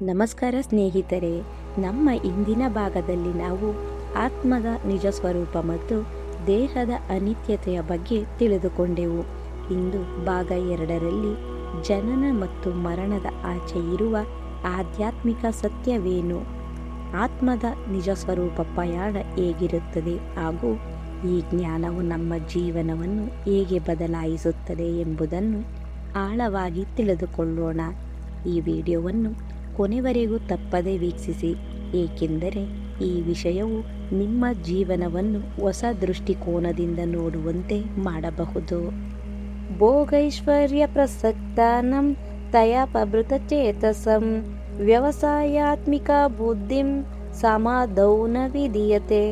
ನಮಸ್ಕಾರ ಸ್ನೇಹಿತರೆ, ನಮ್ಮ ಇಂದಿನ ಭಾಗದಲ್ಲಿ ನಾವು ಆತ್ಮದ ನಿಜ ಸ್ವರೂಪ ಮತ್ತು ದೇಹದ ಅನಿತ್ಯತೆಯ ಬಗ್ಗೆ ತಿಳಿದುಕೊಂಡೆವು. ಇಂದು ಭಾಗ 2ರಲ್ಲಿ ಜನನ ಮತ್ತು ಮರಣದ ಆಚೆ ಇರುವ ಆಧ್ಯಾತ್ಮಿಕ ಸತ್ಯವೇನು, ಆತ್ಮದ ನಿಜ ಸ್ವರೂಪ ಪಯಣ ಹೇಗಿರುತ್ತದೆ ಹಾಗೂ ಈ ಜ್ಞಾನವು ನಮ್ಮ ಜೀವನವನ್ನು ಹೇಗೆ ಬದಲಾಯಿಸುತ್ತದೆ ಎಂಬುದನ್ನು ಆಳವಾಗಿ ತಿಳಿದುಕೊಳ್ಳೋಣ. ಈ ವಿಡಿಯೋವನ್ನು ಕೊನೆವರೆಗೂ ತಪ್ಪದೇ ವೀಕ್ಷಿಸಿ, ಏಕೆಂದರೆ ಈ ವಿಷಯವು ನಿಮ್ಮ ಜೀವನವನ್ನು ಹೊಸ ದೃಷ್ಟಿಕೋನದಿಂದ ನೋಡುವಂತೆ ಮಾಡಬಹುದು. ಭೋಗೈಶ್ವರ್ಯ ಪ್ರಸಕ್ತಾನಂ ತಯಾ ಪ್ರಭೃತ ಚೇತಸಂ ವ್ಯವಸಾಯಾತ್ಮಿಕ ಬುದ್ಧಿಂ ಸಮಾಧೌ ನ ವಿಧೀಯತೆ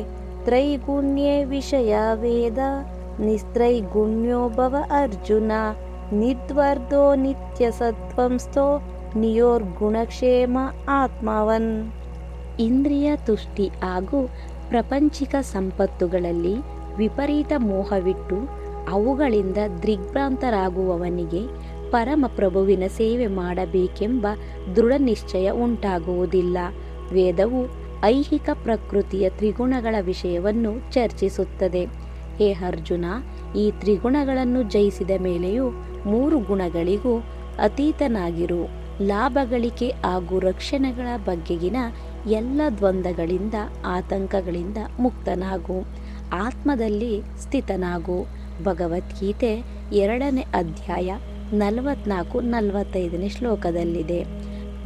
ತ್ರೈಗುಣ್ಯೇ ವಿಷಯ ವೇದ ನಿಸ್ತ್ರೈಗುಣ್ಯೋ ಭವ ಅರ್ಜುನ ನಿದ್ವರ್ಧೋ ನಿತ್ಯಸತ್ವಂಸ್ಥೋ ನಿಯೋರ್ಗುಣಕ್ಷೇಮ ಆತ್ಮವನ್. ಇಂದ್ರಿಯ ತುಷ್ಟಿ ಹಾಗೂ ಪ್ರಾಪಂಚಿಕ ಸಂಪತ್ತುಗಳಲ್ಲಿ ವಿಪರೀತ ಮೋಹವಿಟ್ಟು ಅವುಗಳಿಂದ ದಿಗ್ಭ್ರಾಂತರಾಗುವವನಿಗೆ ಪರಮಪ್ರಭುವಿನ ಸೇವೆ ಮಾಡಬೇಕೆಂಬ ದೃಢ ನಿಶ್ಚಯ ಉಂಟಾಗುವುದಿಲ್ಲ. ವೇದವು ಐಹಿಕ ಪ್ರಕೃತಿಯ ತ್ರಿಗುಣಗಳ ವಿಷಯವನ್ನು ಚರ್ಚಿಸುತ್ತದೆ. ಹೇ ಅರ್ಜುನ, ಈ ತ್ರಿಗುಣಗಳನ್ನು ಜಯಿಸಿದ ಮೇಲೆಯೂ 3 ಗುಣಗಳಿಗೂ ಅತೀತನಾಗಿರು. ಲಾಭಗಳಿಕೆ ಹಾಗೂ ರಕ್ಷಣೆಗಳ ಬಗೆಗಿನ ಎಲ್ಲ ದ್ವಂದ್ವಗಳಿಂದ ಆತಂಕಗಳಿಂದ ಮುಕ್ತನಾಗು. ಆತ್ಮದಲ್ಲಿ ಸ್ಥಿತನಾಗು. ಭಗವದ್ಗೀತೆ 2ನೇ ಅಧ್ಯಾಯ 44-45 ಶ್ಲೋಕದಲ್ಲಿದೆ.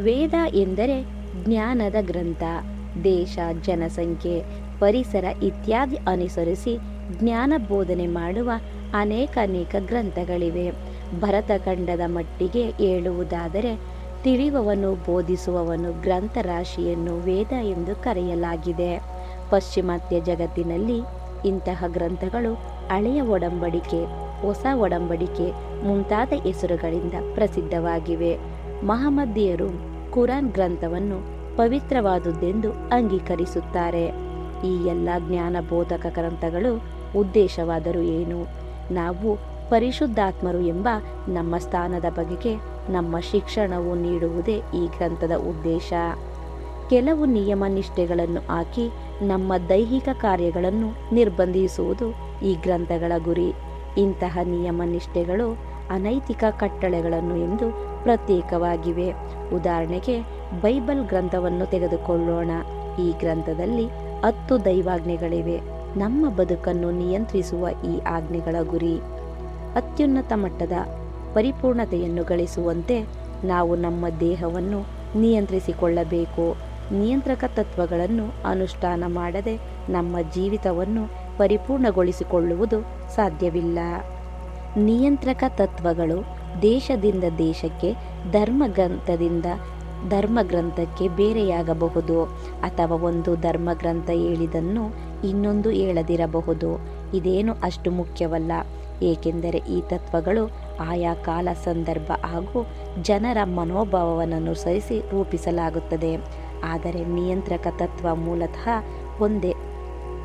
ವೇದ ಎಂದರೆ ಜ್ಞಾನದ ಗ್ರಂಥ. ದೇಶ, ಜನಸಂಖ್ಯೆ, ಪರಿಸರ ಇತ್ಯಾದಿ ಅನುಸರಿಸಿ ಜ್ಞಾನ ಬೋಧನೆ ಮಾಡುವ ಅನೇಕ ಗ್ರಂಥಗಳಿವೆ. ಭರತಖಂಡದ ಮಟ್ಟಿಗೆ ಹೇಳುವುದಾದರೆ ತಿಳಿಯುವವನು ಬೋಧಿಸುವವನು ಗ್ರಂಥರಾಶಿಯನ್ನು ವೇದ ಎಂದು ಕರೆಯಲಾಗಿದೆ. ಪಾಶ್ಚಿಮಾತ್ಯ ಜಗತ್ತಿನಲ್ಲಿ ಇಂತಹ ಗ್ರಂಥಗಳು ಹಳೆಯ ಒಡಂಬಡಿಕೆ, ಹೊಸ ಒಡಂಬಡಿಕೆ ಮುಂತಾದ ಹೆಸರುಗಳಿಂದ ಪ್ರಸಿದ್ಧವಾಗಿವೆ. ಮಹಮ್ಮದೀಯರು ಕುರಾನ್ ಗ್ರಂಥವನ್ನು ಪವಿತ್ರವಾದುದೆಂದು ಅಂಗೀಕರಿಸುತ್ತಾರೆ. ಈ ಎಲ್ಲ ಜ್ಞಾನಬೋಧಕ ಗ್ರಂಥಗಳು ಉದ್ದೇಶವಾದರೂ ಏನು? ನಾವು ಪರಿಶುದ್ಧಾತ್ಮರು ಎಂಬ ನಮ್ಮ ಸ್ಥಾನದ ಬಗೆಗೆ ನಮ್ಮ ಶಿಕ್ಷಣವು ನೀಡುವುದೇ ಈ ಗ್ರಂಥದ ಉದ್ದೇಶ. ಕೆಲವು ನಿಯಮ ನಿಷ್ಠೆಗಳನ್ನು ಹಾಕಿ ನಮ್ಮ ದೈಹಿಕ ಕಾರ್ಯಗಳನ್ನು ನಿರ್ಬಂಧಿಸುವುದು ಈ ಗ್ರಂಥಗಳ ಗುರಿ. ಇಂತಹ ನಿಯಮ ನಿಷ್ಠೆಗಳು ಅನೈತಿಕ ಕಟ್ಟಳೆಗಳನ್ನು ಎಂದು ಪ್ರತ್ಯೇಕವಾಗಿವೆ. ಉದಾಹರಣೆಗೆ ಬೈಬಲ್ ಗ್ರಂಥವನ್ನು ತೆಗೆದುಕೊಳ್ಳೋಣ. ಈ ಗ್ರಂಥದಲ್ಲಿ 10 ದೈವಾಜ್ಞೆಗಳಿವೆ. ನಮ್ಮ ಬದುಕನ್ನು ನಿಯಂತ್ರಿಸುವ ಈ ಆಜ್ಞೆಗಳ ಗುರಿ ಅತ್ಯುನ್ನತ ಮಟ್ಟದ ಪರಿಪೂರ್ಣತೆಯನ್ನು ಗಳಿಸುವಂತೆ ನಾವು ನಮ್ಮ ದೇಹವನ್ನು ನಿಯಂತ್ರಿಸಿಕೊಳ್ಳಬೇಕು. ನಿಯಂತ್ರಕ ತತ್ವಗಳನ್ನು ಅನುಷ್ಠಾನ ಮಾಡದೆ ನಮ್ಮ ಜೀವಿತವನ್ನು ಪರಿಪೂರ್ಣಗೊಳಿಸಿಕೊಳ್ಳುವುದು ಸಾಧ್ಯವಿಲ್ಲ. ನಿಯಂತ್ರಕ ತತ್ವಗಳು ದೇಶದಿಂದ ದೇಶಕ್ಕೆ, ಧರ್ಮಗ್ರಂಥದಿಂದ ಧರ್ಮಗ್ರಂಥಕ್ಕೆ ಬೇರೆಯಾಗಬಹುದು, ಅಥವಾ ಒಂದು ಧರ್ಮಗ್ರಂಥ ಹೇಳಿದನ್ನು ಇನ್ನೊಂದು ಹೇಳದಿರಬಹುದು. ಇದೇನು ಅಷ್ಟು ಮುಖ್ಯವಲ್ಲ, ಏಕೆಂದರೆ ಈ ತತ್ವಗಳು ಆಯಾ ಕಾಲ, ಸಂದರ್ಭ ಹಾಗೂ ಜನರ ಮನೋಭಾವವನ್ನನುಸರಿಸಿ ರೂಪಿಸಲಾಗುತ್ತದೆ. ಆದರೆ ನಿಯಂತ್ರಕ ತತ್ವ ಮೂಲತಃ ಒಂದೇ.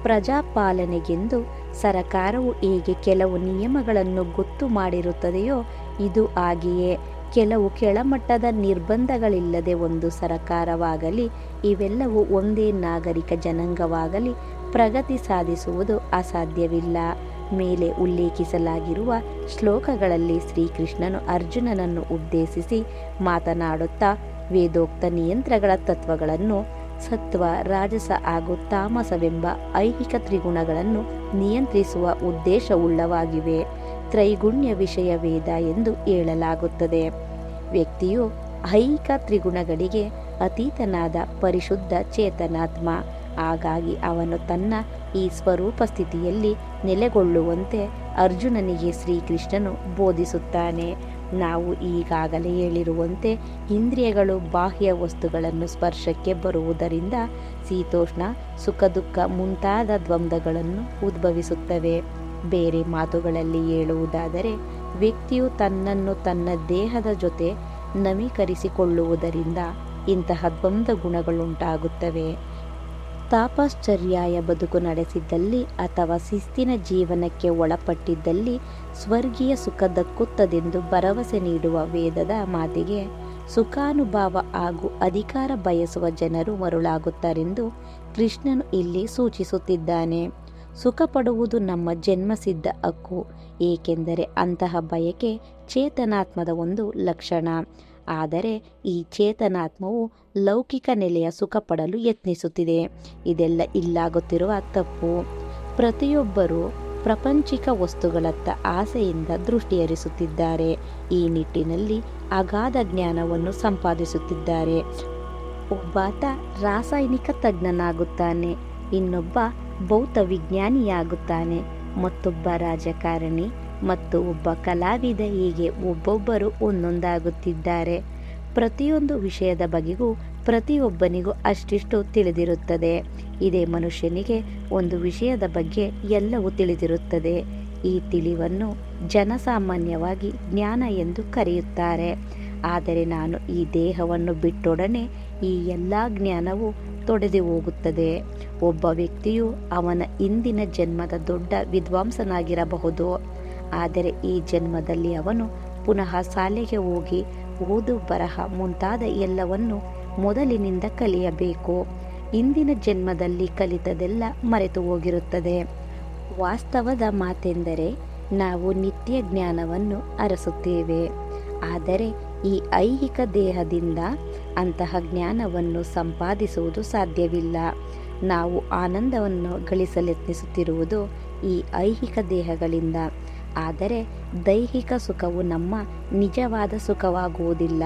ಪ್ರಜಾಪಾಲನೆಗೆಂದು ಸರಕಾರವು ಹೇಗೆ ಕೆಲವು ನಿಯಮಗಳನ್ನು ಗೊತ್ತು ಮಾಡಿರುತ್ತದೆಯೋ, ಇದು ಹಾಗೆಯೇ ಕೆಲವು ಕೆಳಮಟ್ಟದ ನಿರ್ಬಂಧಗಳಿಲ್ಲದೆ ಒಂದು ಸರಕಾರವಾಗಲಿ, ಇವೆಲ್ಲವೂ ಒಂದೇ ನಾಗರಿಕ ಜನಾಂಗವಾಗಲಿ ಪ್ರಗತಿ ಸಾಧಿಸುವುದು ಅಸಾಧ್ಯವಿಲ್ಲ. ಮೇಲೆ ಉಲ್ಲೇಖಿಸಲಾಗಿರುವ ಶ್ಲೋಕಗಳಲ್ಲಿ ಶ್ರೀಕೃಷ್ಣನು ಅರ್ಜುನನನ್ನು ಉದ್ದೇಶಿಸಿ ಮಾತನಾಡುತ್ತಾ ವೇದೋಕ್ತ ನಿಯಂತ್ರಗಳ ತತ್ವಗಳನ್ನು ಸತ್ವ, ರಾಜಸ ಹಾಗೂ ತಾಮಸವೆಂಬ ಐಹಿಕ ತ್ರಿಗುಣಗಳನ್ನು ನಿಯಂತ್ರಿಸುವ ಉದ್ದೇಶವುಳ್ಳವಾಗಿವೆ. ತ್ರೈಗುಣ್ಯ ವಿಷಯ ವೇದ ಎಂದು ಹೇಳಲಾಗುತ್ತದೆ. ವ್ಯಕ್ತಿಯು ಐಹಿಕ ತ್ರಿಗುಣಗಳಿಗೆ ಅತೀತನಾದ ಪರಿಶುದ್ಧ ಚೇತನಾತ್ಮ. ಹಾಗಾಗಿ ಅವನು ತನ್ನ ಈ ಸ್ವರೂಪ ಸ್ಥಿತಿಯಲ್ಲಿ ನೆಲೆಗೊಳ್ಳುವಂತೆ ಅರ್ಜುನನಿಗೆ ಶ್ರೀಕೃಷ್ಣನು ಬೋಧಿಸುತ್ತಾನೆ. ನಾವು ಈಗಾಗಲೇ ಹೇಳಿರುವಂತೆ ಇಂದ್ರಿಯಗಳು ಬಾಹ್ಯ ವಸ್ತುಗಳನ್ನು ಸ್ಪರ್ಶಕ್ಕೆ ಬರುವುದರಿಂದ ಶೀತೋಷ್ಣ, ಸುಖ ದುಃಖ ಮುಂತಾದ ದ್ವಂದ್ವಗಳನ್ನು ಉದ್ಭವಿಸುತ್ತವೆ. ಬೇರೆ ಮಾತುಗಳಲ್ಲಿ ಹೇಳುವುದಾದರೆ ವ್ಯಕ್ತಿಯು ತನ್ನನ್ನು ತನ್ನ ದೇಹದ ಜೊತೆ ನವೀಕರಿಸಿಕೊಳ್ಳುವುದರಿಂದ ಇಂತಹ ದ್ವಂದ್ವ ಗುಣಗಳುಂಟಾಗುತ್ತವೆ. ತಾಪಶ್ಚರ್ಯಾಯ ಬದುಕು ನಡೆಸಿದ್ದಲ್ಲಿ ಅಥವಾ ಶಿಸ್ತಿನ ಜೀವನಕ್ಕೆ ಒಳಪಟ್ಟಿದ್ದಲ್ಲಿ ಸ್ವರ್ಗೀಯ ಸುಖ ದಕ್ಕುತ್ತದೆಂದು ಭರವಸೆ ನೀಡುವ ವೇದದ ಮಾತಿಗೆ ಸುಖಾನುಭವ ಹಾಗೂ ಅಧಿಕಾರ ಬಯಸುವ ಜನರು ಮರುಳಾಗುತ್ತಾರೆಂದು ಕೃಷ್ಣನು ಇಲ್ಲಿ ಸೂಚಿಸುತ್ತಿದ್ದಾನೆ. ಸುಖ ಪಡುವುದು ನಮ್ಮ ಜನ್ಮಸಿದ್ಧ ಹಕ್ಕು, ಏಕೆಂದರೆ ಅಂತಹ ಬಯಕೆ ಚೇತನಾತ್ಮದ ಒಂದು ಲಕ್ಷಣ. ಆದರೆ ಈ ಚೇತನಾತ್ಮವು ಲೌಕಿಕ ನೆಲೆಯ ಸುಖ ಪಡಲು ಯತ್ನಿಸುತ್ತಿದೆ. ಇದೆಲ್ಲ ಇಲ್ಲಾಗುತ್ತಿರುವ ತಪ್ಪು. ಪ್ರತಿಯೊಬ್ಬರೂ ಪ್ರಾಪಂಚಿಕ ವಸ್ತುಗಳತ್ತ ಆಸೆಯಿಂದ ದೃಷ್ಟಿ ಹರಿಸುತ್ತಿದ್ದಾರೆ. ಈ ನಿಟ್ಟಿನಲ್ಲಿ ಅಗಾಧ ಜ್ಞಾನವನ್ನು ಸಂಪಾದಿಸುತ್ತಿದ್ದಾರೆ. ಒಬ್ಬಾತ ರಾಸಾಯನಿಕ ತಜ್ಞನಾಗುತ್ತಾನೆ, ಇನ್ನೊಬ್ಬ ಭೌತ ವಿಜ್ಞಾನಿಯಾಗುತ್ತಾನೆ, ಮತ್ತೊಬ್ಬ ರಾಜಕಾರಣಿ ಮತ್ತು ಒಬ್ಬ ಕಲಾವಿದ. ಹೀಗೆ ಒಬ್ಬೊಬ್ಬರು ಒಂದೊಂದಾಗುತ್ತಿದ್ದಾರೆ. ಪ್ರತಿಯೊಂದು ವಿಷಯದ ಬಗೆಗೂ ಪ್ರತಿಯೊಬ್ಬನಿಗೂ ಅಷ್ಟಿಷ್ಟು ತಿಳಿದಿರುತ್ತದೆ. ಇದೇ ಮನುಷ್ಯನಿಗೆ ಒಂದು ವಿಷಯದ ಬಗ್ಗೆ ಎಲ್ಲವೂ ತಿಳಿದಿರುತ್ತದೆ. ಈ ತಿಳಿವನ್ನು ಜನಸಾಮಾನ್ಯವಾಗಿ ಜ್ಞಾನ ಎಂದು ಕರೆಯುತ್ತಾರೆ. ಆದರೆ ನಾನು ಈ ದೇಹವನ್ನು ಬಿಟ್ಟೊಡನೆ ಈ ಎಲ್ಲ ಜ್ಞಾನವು ತೊಡೆದು ಹೋಗುತ್ತದೆ. ಒಬ್ಬ ವ್ಯಕ್ತಿಯು ಅವನ ಹಿಂದಿನ ಜನ್ಮದ ದೊಡ್ಡ ವಿದ್ವಾಂಸನಾಗಿರಬಹುದು, ಆದರೆ ಈ ಜನ್ಮದಲ್ಲಿ ಅವನು ಪುನಃ ಶಾಲೆಗೆ ಹೋಗಿ ಓದು ಬರಹ ಮುಂತಾದ ಎಲ್ಲವನ್ನು ಮೊದಲಿನಿಂದ ಕಲಿಯಬೇಕು. ಇಂದಿನ ಜನ್ಮದಲ್ಲಿ ಕಲಿತದೆಲ್ಲ ಮರೆತು ಹೋಗಿರುತ್ತದೆ. ವಾಸ್ತವದ ಮಾತೆಂದರೆ ನಾವು ನಿತ್ಯ ಜ್ಞಾನವನ್ನು ಅರಸುತ್ತೇವೆ, ಆದರೆ ಈ ಐಹಿಕ ದೇಹದಿಂದ ಅಂತಹ ಜ್ಞಾನವನ್ನು ಸಂಪಾದಿಸುವುದು ಸಾಧ್ಯವಿಲ್ಲ. ನಾವು ಆನಂದವನ್ನು ಗಳಿಸಲೆತ್ನಿಸುತ್ತಿರುವುದು ಈ ಐಹಿಕ ದೇಹಗಳಿಂದ, ಆದರೆ ದೈಹಿಕ ಸುಖವು ನಮ್ಮ ನಿಜವಾದ ಸುಖವಾಗುವುದಿಲ್ಲ.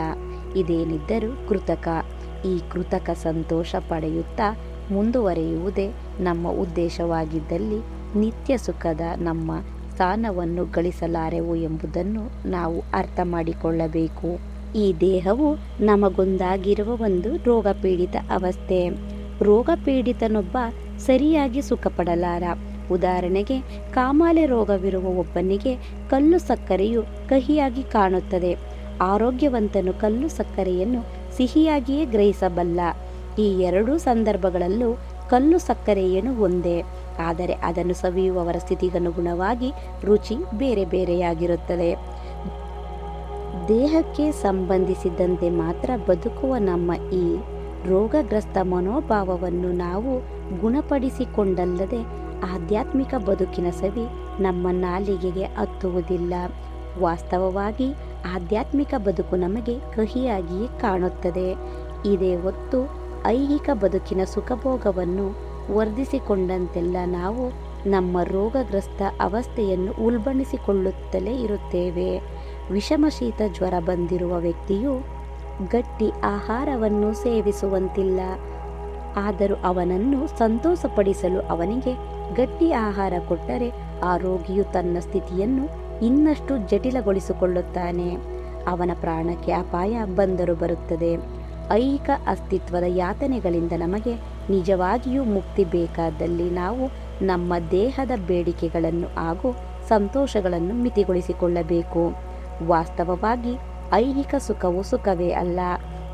ಇದೇನಿದ್ದರೂ ಕೃತಕ. ಈ ಕೃತಕ ಸಂತೋಷ ಪಡೆಯುತ್ತಾ ಮುಂದುವರಿಯುವುದೇ ನಮ್ಮ ಉದ್ದೇಶವಾಗಿದ್ದಲ್ಲಿ ನಿತ್ಯ ಸುಖದ ನಮ್ಮ ಸ್ಥಾನವನ್ನು ಗಳಿಸಲಾರೆವು ಎಂಬುದನ್ನು ನಾವು ಅರ್ಥ ಮಾಡಿಕೊಳ್ಳಬೇಕು. ಈ ದೇಹವು ನಮಗೊಂದಾಗಿರುವ ಒಂದು ರೋಗಪೀಡಿತ ಅವಸ್ಥೆ. ರೋಗಪೀಡಿತನೊಬ್ಬ ಸರಿಯಾಗಿ ಸುಖ ಪಡಲಾರ. ಉದಾಹರಣೆಗೆ, ಕಾಮಾಲೆ ರೋಗವಿರುವ ಒಬ್ಬನಿಗೆ ಕಲ್ಲು ಸಕ್ಕರೆಯು ಕಹಿಯಾಗಿ ಕಾಣುತ್ತದೆ. ಆರೋಗ್ಯವಂತನು ಕಲ್ಲು ಸಕ್ಕರೆಯನ್ನು ಸಿಹಿಯಾಗಿಯೇ ಗ್ರಹಿಸಬಲ್ಲ. ಈ ಎರಡೂ ಸಂದರ್ಭಗಳಲ್ಲೂ ಕಲ್ಲು ಸಕ್ಕರೆಯನ್ನು ಒಂದೇ, ಆದರೆ ಅದನ್ನು ಸವಿಯುವವರ ಸ್ಥಿತಿಗನುಗುಣವಾಗಿ ರುಚಿ ಬೇರೆ ಬೇರೆಯಾಗಿರುತ್ತದೆ. ದೇಹಕ್ಕೆ ಸಂಬಂಧಿಸಿದಂತೆ ಮಾತ್ರ ಬದುಕುವ ನಮ್ಮ ಈ ರೋಗಗ್ರಸ್ತ ಮನೋಭಾವವನ್ನು ನಾವು ಗುಣಪಡಿಸಿಕೊಂಡಲ್ಲದೆ ಆಧ್ಯಾತ್ಮಿಕ ಬದುಕಿನ ಸವಿ ನಮ್ಮ ನಾಲಿಗೆಗೆ ಹತ್ತುವುದಿಲ್ಲ. ವಾಸ್ತವವಾಗಿ ಆಧ್ಯಾತ್ಮಿಕ ಬದುಕು ನಮಗೆ ಕಹಿಯಾಗಿಯೇ ಕಾಣುತ್ತದೆ. ಇದೇ ಹೊತ್ತು ಐಹಿಕ ಬದುಕಿನ ಸುಖಭೋಗವನ್ನು ವರ್ಧಿಸಿಕೊಂಡಂತೆಲ್ಲ ನಾವು ನಮ್ಮ ರೋಗಗ್ರಸ್ತ ಅವಸ್ಥೆಯನ್ನು ಉಲ್ಬಣಿಸಿಕೊಳ್ಳುತ್ತಲೇ ಇರುತ್ತೇವೆ. ವಿಷಮ ಶೀತ ಜ್ವರ ಬಂದಿರುವ ವ್ಯಕ್ತಿಯು ಗಟ್ಟಿ ಆಹಾರವನ್ನು ಸೇವಿಸುವಂತಿಲ್ಲ. ಆದರೂ ಅವನನ್ನು ಸಂತೋಷಪಡಿಸಲು ಅವನಿಗೆ ಗಟ್ಟಿ ಆಹಾರ ಕೊಟ್ಟರೆ ಆ ರೋಗಿಯು ತನ್ನ ಸ್ಥಿತಿಯನ್ನು ಇನ್ನಷ್ಟು ಜಟಿಲಗೊಳಿಸಿಕೊಳ್ಳುತ್ತಾನೆ. ಅವನ ಪ್ರಾಣಕ್ಕೆ ಅಪಾಯ ಬಂದರೂ ಬರುತ್ತದೆ. ಐಹಿಕ ಅಸ್ತಿತ್ವದ ಯಾತನೆಗಳಿಂದ ನಮಗೆ ನಿಜವಾಗಿಯೂ ಮುಕ್ತಿ ಬೇಕಾದಲ್ಲಿ ನಾವು ನಮ್ಮ ದೇಹದ ಬೇಡಿಕೆಗಳನ್ನು ಹಾಗೂ ಸಂತೋಷಗಳನ್ನು ಮಿತಿಗೊಳಿಸಿಕೊಳ್ಳಬೇಕು. ವಾಸ್ತವವಾಗಿ ಐಹಿಕ ಸುಖವು ಸುಖವೇ ಅಲ್ಲ.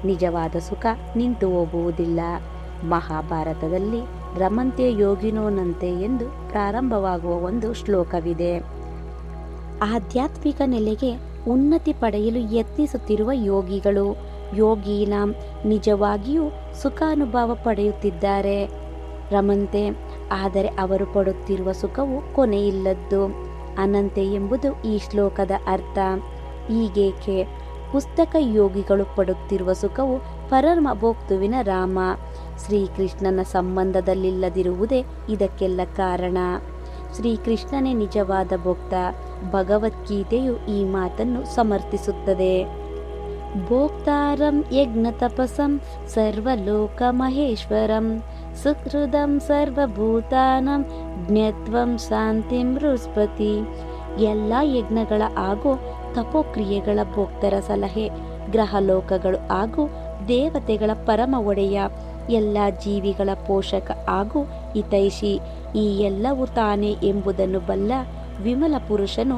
ನಿಜವಾದ ಸುಖ ನಿಂತು ಹೋಗುವುದಿಲ್ಲ. ಮಹಾಭಾರತದಲ್ಲಿ ರಮಂತೆ ಯೋಗಿನೋನಂತೆ ಎಂದು ಪ್ರಾರಂಭವಾಗುವ ಒಂದು ಶ್ಲೋಕವಿದೆ. ಆಧ್ಯಾತ್ಮಿಕ ನೆಲೆಗೆ ಉನ್ನತಿ ಪಡೆಯಲು ಯತ್ನಿಸುತ್ತಿರುವ ಯೋಗೀನಾಂ ನಿಜವಾಗಿಯೂ ಸುಖಾನುಭವ ಪಡೆಯುತ್ತಿದ್ದಾರೆ ರಮಂತೆ, ಆದರೆ ಅವರು ಪಡುತ್ತಿರುವ ಸುಖವು ಕೊನೆಯಿಲ್ಲದ್ದು. ಅನಂತೆ ಎಂಬುದು ಈ ಶ್ಲೋಕದ ಅರ್ಥ. ಹೀಗೇಕೆ? ಪುಸ್ತಕ ಯೋಗಿಗಳು ಪಡುತ್ತಿರುವ ಸುಖವು ಪರಮ ಭೋಕ್ತುವಿನ ರಾಮ ಶ್ರೀಕೃಷ್ಣನ ಸಂಬಂಧದಲ್ಲಿಲ್ಲದಿರುವುದೇ ಇದಕ್ಕೆಲ್ಲ ಕಾರಣ. ಶ್ರೀಕೃಷ್ಣನೇ ನಿಜವಾದ ಭೋಕ್ತ. ಭಗವದ್ಗೀತೆಯು ಈ ಮಾತನ್ನು ಸಮರ್ಥಿಸುತ್ತದೆ. ಭೋಕ್ತಾರಂ ಯಜ್ಞ ತಪಸಂ ಸರ್ವಲೋಕ ಮಹೇಶ್ವರಂ ಸುಹೃದಂ ಸರ್ವಭೂತಾನಂ ಜ್ಞತ್ವಂ ಶಾಂತಿಂ ರುಸ್ಪತಿ. ಎಲ್ಲ ಯಜ್ಞಗಳ ಹಾಗೂ ತಪೋಕ್ರಿಯೆಗಳ ಭೋಕ್ತರ ಸಲಹೆ, ಗ್ರಹಲೋಕಗಳು ಹಾಗೂ ದೇವತೆಗಳ ಪರಮ ಒಡೆಯ, ಎಲ್ಲ ಜೀವಿಗಳ ಪೋಷಕ ಹಾಗೂ ಹಿತೈಷಿ, ಈ ಎಲ್ಲವೂ ತಾನೇ ಎಂಬುದನ್ನು ಬಲ್ಲ ವಿಮಲ ಪುರುಷನು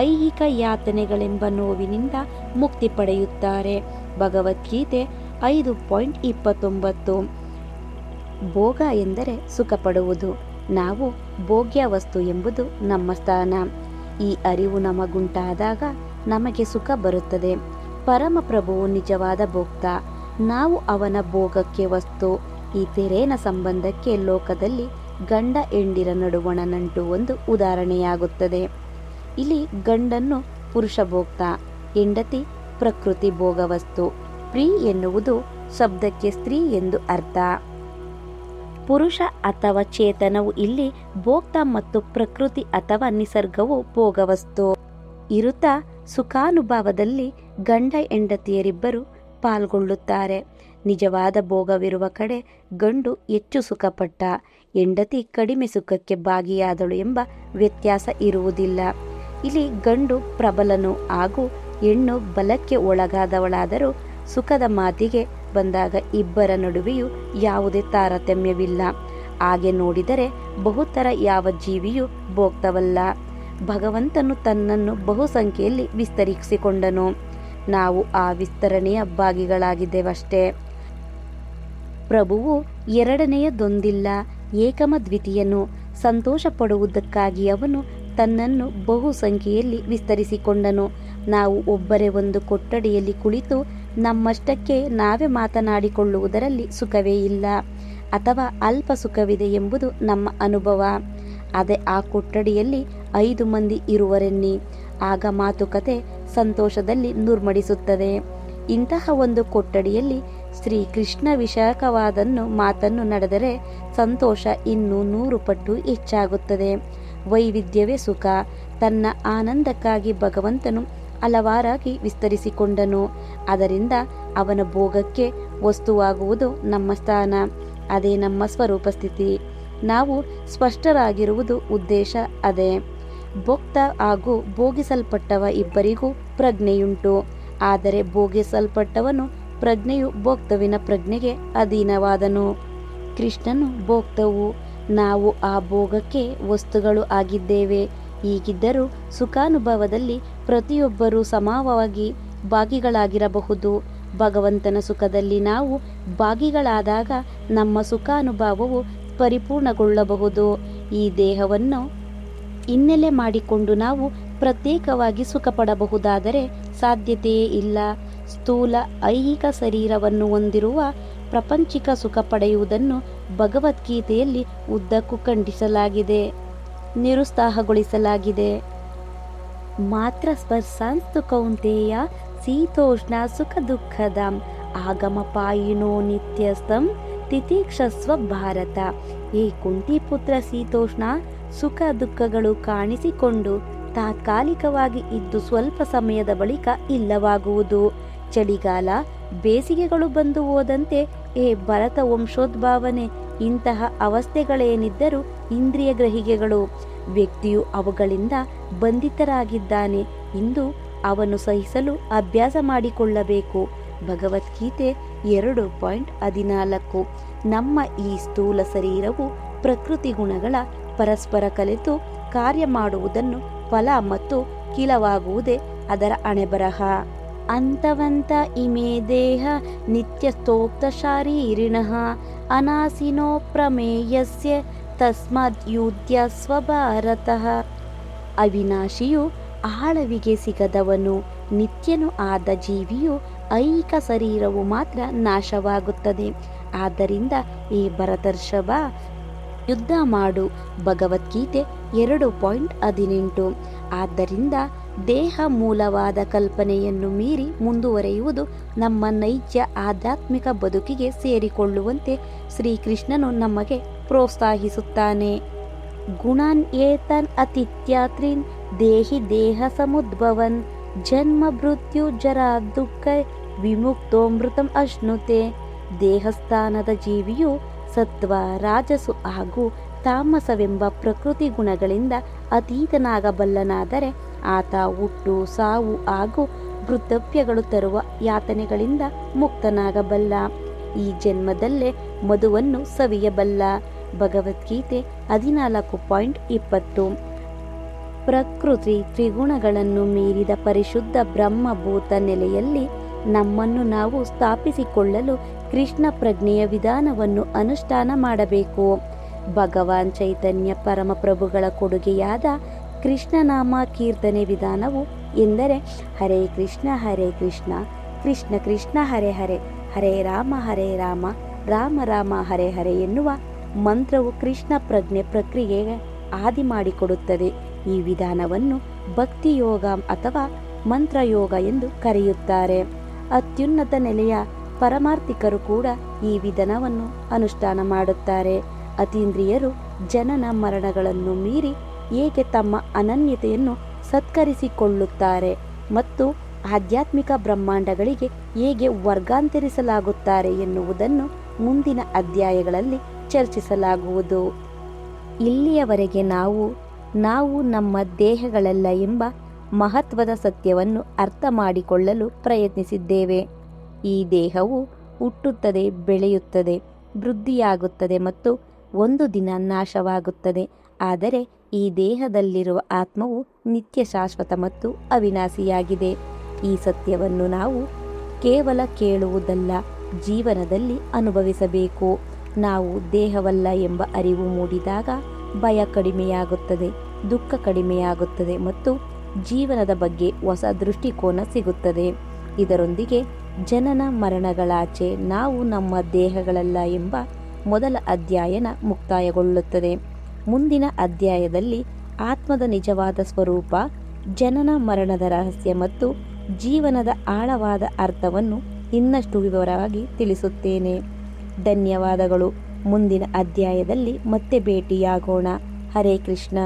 ಐಹಿಕ ಯಾತನೆಗಳೆಂಬ ನೋವಿನಿಂದ ಮುಕ್ತಿ ಪಡೆಯುತ್ತಾರೆ. ಭಗವದ್ಗೀತೆ 5.29. ಭೋಗ ಎಂದರೆ ಸುಖ ಪಡುವುದು. ನಾವು ಭೋಗ್ಯ ವಸ್ತು ಎಂಬುದು ನಮ್ಮ ಸ್ಥಾನ. ಈ ಅರಿವು ನಮಗುಂಟಾದಾಗ ನಮಗೆ ಸುಖ ಬರುತ್ತದೆ. ಪರಮಪ್ರಭುವು ನಿಜವಾದ ಭೋಕ್ತ, ನಾವು ಅವನ ಭೋಗಕ್ಕೆ ವಸ್ತು. ಈ ತೆರೇನ ಸಂಬಂಧಕ್ಕೆ ಲೋಕದಲ್ಲಿ ಗಂಡ ಹೆಂಡಿರ ನಡುವಣ ನಂಟು ಒಂದು ಉದಾಹರಣೆಯಾಗುತ್ತದೆ. ಇಲ್ಲಿ ಗಂಡನ್ನು ಪುರುಷ ಭೋಕ್ತ, ಹೆಂಡತಿ ಪ್ರಕೃತಿ ಭೋಗವಸ್ತು. ಪ್ರೀ ಎನ್ನುವುದು ಶಬ್ದಕ್ಕೆ ಸ್ತ್ರೀ ಎಂದು ಅರ್ಥ. ಪುರುಷ ಅಥವಾ ಚೇತನವು ಇಲ್ಲಿ ಭೋಕ್ತ ಮತ್ತು ಪ್ರಕೃತಿ ಅಥವಾ ನಿಸರ್ಗವು ಭೋಗವಸ್ತು. ಇರುತ್ತಾ ಸುಖಾನುಭವದಲ್ಲಿ ಗಂಡ ಹೆಂಡತಿಯರಿಬ್ಬರು ಪಾಲ್ಗೊಳ್ಳುತ್ತಾರೆ. ನಿಜವಾದ ಭೋಗವಿರುವ ಕಡೆ ಗಂಡು ಹೆಚ್ಚು ಸುಖಪಟ್ಟ, ಹೆಂಡತಿ ಕಡಿಮೆ ಸುಖಕ್ಕೆ ಭಾಗಿಯಾದಳು ಎಂಬ ವ್ಯತ್ಯಾಸ ಇರುವುದಿಲ್ಲ. ಇಲ್ಲಿ ಗಂಡು ಪ್ರಬಲನು ಹಾಗೂ ಹೆಣ್ಣು ಬಲಕ್ಕೆ ಒಳಗಾದವಳಾದರೂ ಸುಖದ ಮಾತಿಗೆ ಬಂದಾಗ ಇಬ್ಬರ ನಡುವೆಯೂ ಯಾವುದೇ ತಾರತಮ್ಯವಿಲ್ಲ. ಹಾಗೆ ನೋಡಿದರೆ ಬಹುತರ ಯಾವ ಜೀವಿಯೂ ಭೋಕ್ತವಲ್ಲ. ಭಗವಂತನು ತನ್ನನ್ನು ಬಹುಸಂಖ್ಯೆಯಲ್ಲಿ ವಿಸ್ತರಿಸಿಕೊಂಡನು. ನಾವು ಆ ವಿಸ್ತರಣೆಯ ಭಾಗಿಗಳಾಗಿದ್ದೇವಷ್ಟೇ. ಪ್ರಭುವು ಎರಡನೆಯದೊಂದಿಲ್ಲ, ಏಕಮದ್ವಿತೀಯನು. ಸಂತೋಷ ಪಡುವುದಕ್ಕಾಗಿ ಅವನು ತನ್ನನ್ನು ಬಹುಸಂಖ್ಯೆಯಲ್ಲಿ ವಿಸ್ತರಿಸಿಕೊಂಡನು. ನಾವು ಒಬ್ಬರೇ ಒಂದು ಕೊಠಡಿಯಲ್ಲಿ ಕುಳಿತು ನಮ್ಮಷ್ಟಕ್ಕೆ ನಾವೇ ಮಾತನಾಡಿಕೊಳ್ಳುವುದರಲ್ಲಿ ಸುಖವೇ ಇಲ್ಲ, ಅಥವಾ ಅಲ್ಪ ಸುಖವಿದೆ ಎಂಬುದು ನಮ್ಮ ಅನುಭವ. ಅದೇ ಆ ಕೊಠಡಿಯಲ್ಲಿ 5 ಮಂದಿ ಇರುವರೆನ್ನಿ, ಆಗ ಮಾತುಕತೆ ಸಂತೋಷದಲ್ಲಿ ನುರ್ಮಡಿಸುತ್ತದೆ. ಇಂತಹ ಒಂದು ಕೊಠಡಿಯಲ್ಲಿ ಶ್ರೀಕೃಷ್ಣ ವಿಷಯಕವಾದನ್ನು ಮಾತನ್ನು ನಡೆದರೆ ಸಂತೋಷ ಇನ್ನೂ 100 ಪಟ್ಟು ಹೆಚ್ಚಾಗುತ್ತದೆ. ವೈವಿಧ್ಯವೇ ಸುಖ. ತನ್ನ ಆನಂದಕ್ಕಾಗಿ ಭಗವಂತನು ಹಲವಾರಾಗಿ ವಿಸ್ತರಿಸಿಕೊಂಡನು. ಅದರಿಂದ ಅವನ ಭೋಗಕ್ಕೆ ವಸ್ತುವಾಗುವುದು ನಮ್ಮ ಸ್ಥಾನ. ಅದೇ ನಮ್ಮ ಸ್ವರೂಪ ಸ್ಥಿತಿ. ನಾವು ಸ್ಪಷ್ಟರಾಗಿರುವುದು ಉದ್ದೇಶ ಅದೇ. ಭೋಕ್ತ ಹಾಗೂ ಭೋಗಿಸಲ್ಪಟ್ಟವ ಇಬ್ಬರಿಗೂ ಪ್ರಜ್ಞೆಯುಂಟು. ಆದರೆ ಭೋಗಿಸಲ್ಪಟ್ಟವನು ಪ್ರಜ್ಞೆಯು ಭೋಕ್ತವಿನ ಪ್ರಜ್ಞೆಗೆ ಅಧೀನವಾದನು. ಕೃಷ್ಣನು ಭೋಕ್ತವು, ನಾವು ಆ ಭೋಗಕ್ಕೆ ವಸ್ತುಗಳು ಆಗಿದ್ದೇವೆ. ಹೀಗಿದ್ದರೂ ಸುಖಾನುಭವದಲ್ಲಿ ಪ್ರತಿಯೊಬ್ಬರೂ ಸಮವಾಗಿ ಭಾಗಿಗಳಾಗಿರಬಹುದು. ಭಗವಂತನ ಸುಖದಲ್ಲಿ ನಾವು ಭಾಗಿಗಳಾದಾಗ ನಮ್ಮ ಸುಖಾನುಭವವು ಪರಿಪೂರ್ಣಗೊಳ್ಳಬಹುದು. ಈ ದೇಹವನ್ನು ಹಿನ್ನೆಲೆ ಮಾಡಿಕೊಂಡು ನಾವು ಪ್ರತ್ಯೇಕವಾಗಿ ಸುಖ ಪಡಬಹುದಾದರೆ ಸಾಧ್ಯತೆಯೇ ಇಲ್ಲ. ಸ್ಥೂಲ ಐಹಿಕ ಶರೀರವನ್ನು ಹೊಂದಿರುವ ಪ್ರಾಪಂಚಿಕ ಸುಖ ಪಡೆಯುವುದನ್ನು ಭಗವದ್ಗೀತೆಯಲ್ಲಿ ಉದ್ದಕ್ಕೂ ಖಂಡಿಸಲಾಗಿದೆ, ನಿರುತ್ಸಾಹಗೊಳಿಸಲಾಗಿದೆ. ಮಾತ್ರ ಸ್ಪರ್ಶಾಂಸ್ತು ಕೌಂತೆಯ ಶೀತೋಷ್ಣ ಸುಖ ದುಃಖದಂ ಆಗಮಪಾಯಿನೋ ನಿತ್ಯಸ್ಥಂ ತಿತಿಕ್ಷಸ್ವ ಭಾರತ. ಏ ಕುಂತಿಪುತ್ರ, ಶೀತೋಷ್ಣ ಸುಖ ದುಃಖಗಳು ಕಾಣಿಸಿಕೊಂಡು ತಾತ್ಕಾಲಿಕವಾಗಿ ಇದ್ದು ಸ್ವಲ್ಪ ಸಮಯದ ಬಳಿಕ ಇಲ್ಲವಾಗುವುದು. ಚಳಿಗಾಲ ಬೇಸಿಗೆಗಳು ಬಂದು ಹೋದಂತೆ ಏ ಭರತ ವಂಶೋದ್ಭಾವನೆ, ಇಂತಹ ಅವಸ್ಥೆಗಳೇನಿದ್ದರೂ ಇಂದ್ರಿಯ ಗ್ರಹಿಕೆಗಳು. ವ್ಯಕ್ತಿಯು ಅವುಗಳಿಂದ ಬಂಧಿತರಾಗಿದ್ದಾನೆ. ಇಂದು ಅವನು ಸಹಿಸಲು ಅಭ್ಯಾಸ ಮಾಡಿಕೊಳ್ಳಬೇಕು. ಭಗವದ್ಗೀತೆ 2.14. ನಮ್ಮ ಈ ಸ್ಥೂಲ ಶರೀರವು ಪ್ರಕೃತಿ ಗುಣಗಳ ಪರಸ್ಪರ ಕಲಿತು ಕಾರ್ಯ ಮಾಡುವುದನ್ನು ಫಲ ಮತ್ತು ಕಿಲವಾಗುವುದೇ ಅದರ ಹಣೆಬರಹ. ಅಂತವಂತ ಇಮೇ ದೇಹ ನಿತ್ಯಸ್ತೋಕ್ತ ಶಾರೀರಿಣಃ ಅನಾಸಿನೋ ಪ್ರಮೇಯಸ್ಯ ತಸ್ಮಾದ್ ಯುದ್ಧ ಸ್ವಭಾರತಃ. ಅವಿನಾಶಿಯು ಆಳವಿಗೆ ಸಿಗದವನು, ನಿತ್ಯನು ಆದ ಜೀವಿಯು ಐಹಿಕ ಶರೀರವು ಮಾತ್ರ ನಾಶವಾಗುತ್ತದೆ. ಆದ್ದರಿಂದ ಈ ಭರತರ್ಷಭ ಯುದ್ಧ ಮಾಡು. ಭಗವದ್ಗೀತೆ 2.18. ಆದ್ದರಿಂದ ದೇಹ ಮೂಲವಾದ ಕಲ್ಪನೆಯನ್ನು ಮೀರಿ ಮುಂದುವರೆಯುವುದು ನಮ್ಮ ನೈಜ ಆಧ್ಯಾತ್ಮಿಕ ಬದುಕಿಗೆ ಸೇರಿಕೊಳ್ಳುವಂತೆ ಶ್ರೀಕೃಷ್ಣನು ನಮಗೆ ಪ್ರೋತ್ಸಾಹಿಸುತ್ತಾನೆ. ಗುಣಾನ್ ಏತನ್ ಅತಿಥ್ಯಾತ್ರಿನ್ ದೇಹಿ ದೇಹ ಸಮುದ್ಭವನ್ ಜನ್ಮ ಮೃತ್ಯು ಜರಾ ದುಃಖ ವಿಮುಕ್ತೋಮೃತಂ ಅಶ್ನುತೆ. ದೇಹಸ್ಥಾನದ ಜೀವಿಯು ಸತ್ವ, ರಾಜಸು ಹಾಗೂ ತಾಮಸವೆಂಬ ಪ್ರಕೃತಿ ಗುಣಗಳಿಂದ ಅತೀತನಾಗಬಲ್ಲನಾದರೆ ಆತ ಹುಟ್ಟು, ಸಾವು ಹಾಗೂ ವೃದ್ಧಾಪ್ಯಗಳು ತರುವ ಯಾತನೆಗಳಿಂದ ಮುಕ್ತನಾಗಬಲ್ಲ. ಈ ಜನ್ಮದಲ್ಲೇ ಮಧುವನ್ನು ಸವಿಯಬಲ್ಲ. ಭಗವದ್ಗೀತೆ 14.20. ಪ್ರಕೃತಿ ತ್ರಿಗುಣಗಳನ್ನು ಮೀರಿದ ಪರಿಶುದ್ಧ ಬ್ರಹ್ಮಭೂತ ನೆಲೆಯಲ್ಲಿ ನಮ್ಮನ್ನು ನಾವು ಸ್ಥಾಪಿಸಿಕೊಳ್ಳಲು ಕೃಷ್ಣ ಪ್ರಜ್ಞೆಯ ವಿಧಾನವನ್ನು ಅನುಷ್ಠಾನ ಮಾಡಬೇಕು. ಭಗವಾನ್ ಚೈತನ್ಯ ಪರಮಪ್ರಭುಗಳ ಕೊಡುಗೆಯಾದ ಕೃಷ್ಣನಾಮ ಕೀರ್ತನೆ ವಿಧಾನವು ಎಂದರೆ ಹರೇ ಕೃಷ್ಣ ಕೃಷ್ಣ ಕೃಷ್ಣ ಹರೇ ಹರೇ ಹರೇ ರಾಮ ರಾಮ ರಾಮ ಹರೇ ಹರೇ ಎನ್ನುವ ಮಂತ್ರವು ಕೃಷ್ಣ ಪ್ರಜ್ಞೆ ಪ್ರಕ್ರಿಯೆಗೆ ಆದಿ ಮಾಡಿಕೊಡುತ್ತದೆ. ಈ ವಿಧಾನವನ್ನು ಭಕ್ತಿಯೋಗ ಅಥವಾ ಮಂತ್ರಯೋಗ ಎಂದು ಕರೆಯುತ್ತಾರೆ. ಅತ್ಯುನ್ನತ ನೆಲೆಯ ಪರಮಾರ್ಥಿಕರು ಕೂಡ ಈ ವಿಧಾನವನ್ನು ಅನುಷ್ಠಾನ ಮಾಡುತ್ತಾರೆ. ಅತೀಂದ್ರಿಯರು ಜನನ ಮರಣಗಳನ್ನು ಮೀರಿ ಹೇಗೆ ತಮ್ಮ ಅನನ್ಯತೆಯನ್ನು ಸತ್ಕರಿಸಿಕೊಳ್ಳುತ್ತಾರೆ ಮತ್ತು ಆಧ್ಯಾತ್ಮಿಕ ಬ್ರಹ್ಮಾಂಡಗಳಿಗೆ ಹೇಗೆ ವರ್ಗಾಂತರಿಸಲಾಗುತ್ತಾರೆ ಎನ್ನುವುದನ್ನು ಮುಂದಿನ ಅಧ್ಯಾಯಗಳಲ್ಲಿ ಚರ್ಚಿಸಲಾಗುವುದು. ಇಲ್ಲಿಯವರೆಗೆ ನಾವು ನಮ್ಮ ದೇಹಗಳಲ್ಲ ಎಂಬ ಮಹತ್ವದ ಸತ್ಯವನ್ನು ಅರ್ಥ ಮಾಡಿಕೊಳ್ಳಲು ಪ್ರಯತ್ನಿಸಿದ್ದೇವೆ. ಈ ದೇಹವು ಹುಟ್ಟುತ್ತದೆ, ಬೆಳೆಯುತ್ತದೆ, ವೃದ್ಧಿಯಾಗುತ್ತದೆ ಮತ್ತು ಒಂದು ದಿನ ನಾಶವಾಗುತ್ತದೆ. ಆದರೆ ಈ ದೇಹದಲ್ಲಿರುವ ಆತ್ಮವು ನಿತ್ಯ, ಶಾಶ್ವತ ಮತ್ತು ಅವಿನಾಶಿಯಾಗಿದೆ. ಈ ಸತ್ಯವನ್ನು ನಾವು ಕೇವಲ ಕೇಳುವುದಲ್ಲ, ಜೀವನದಲ್ಲಿ ಅನುಭವಿಸಬೇಕು. ನಾವು ದೇಹವಲ್ಲ ಎಂಬ ಅರಿವು ಮೂಡಿದಾಗ ಭಯ ಕಡಿಮೆಯಾಗುತ್ತದೆ, ದುಃಖ ಕಡಿಮೆಯಾಗುತ್ತದೆ ಮತ್ತು ಜೀವನದ ಬಗ್ಗೆ ಹೊಸ ದೃಷ್ಟಿಕೋನ ಸಿಗುತ್ತದೆ. ಇದರೊಂದಿಗೆ ಜನನ ಮರಣಗಳಾಚೆ ನಾವು ನಮ್ಮ ದೇಹಗಳಲ್ಲ ಎಂಬ ಮೊದಲ ಅಧ್ಯಾಯನ ಮುಕ್ತಾಯಗೊಳ್ಳುತ್ತದೆ. ಮುಂದಿನ ಅಧ್ಯಾಯದಲ್ಲಿ ಆತ್ಮದ ನಿಜವಾದ ಸ್ವರೂಪ, ಜನನ ಮರಣದ ರಹಸ್ಯ ಮತ್ತು ಜೀವನದ ಆಳವಾದ ಅರ್ಥವನ್ನು ಇನ್ನಷ್ಟು ವಿವರವಾಗಿ ತಿಳಿಸುತ್ತೇನೆ. ಧನ್ಯವಾದಗಳು. ಮುಂದಿನ ಅಧ್ಯಾಯದಲ್ಲಿ ಮತ್ತೆ ಭೇಟಿಯಾಗೋಣ. ಹರೇ ಕೃಷ್ಣ.